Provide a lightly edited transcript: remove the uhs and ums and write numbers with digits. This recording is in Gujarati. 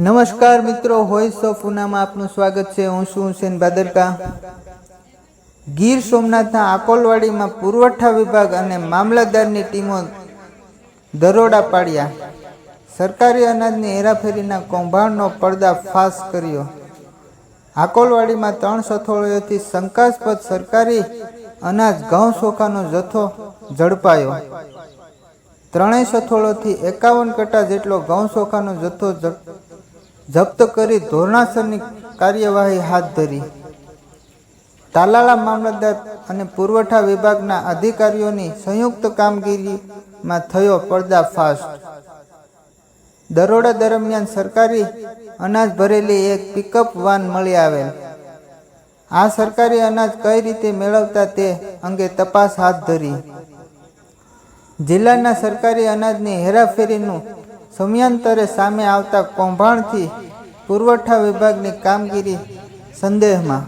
નમસ્કાર મિત્રો, વોઇસ ઓફ ઉનામાં આપનું સ્વાગત છે। હું છું હુસેન ભાદરકા। ગીર સોમનાથના આકોલવાડીમાં પુરવઠા વિભાગ અને મામલતદારની ટીમો દરોડા પાડ્યા। સરકારી અનાજની હેરાફેરીના કૌભાંડનો પર્દાફાશ કર્યો। આકોલવાડીમાં 3 સથોળીઓથી શંકાસ્પદ સરકારી અનાજ ઘઉં ચોખાનો જથ્થો ઝડપાયો। ત્રણેય સથોળોથી 51 કટ્ટા જેટલો ઘઉં ચોખાનો જથ્થો જપ્ત કરી ધોરણસરની કાર્યવાહી હાથ ધરી। તાલાળા મામલતદાર અને પુરવઠા વિભાગના અધિકારીઓની સંયુક્ત કામગીરીમાં થયો પર્દાફાશ। દરોડા દરમિયાન સરકારી અનાજ ભરેલી એક પિકઅપ વાન મળી આવેલ। આ સરકારી અનાજ કઈ રીતે મેળવતા તે અંગે તપાસ હાથ ધરી। જિલ્લાના સરકારી અનાજની હેરાફેરીનું સમયાંતરે સામે આવતા કૌભાંડથી પુરવઠા વિભાગની કામગીરી સંદેહમાં।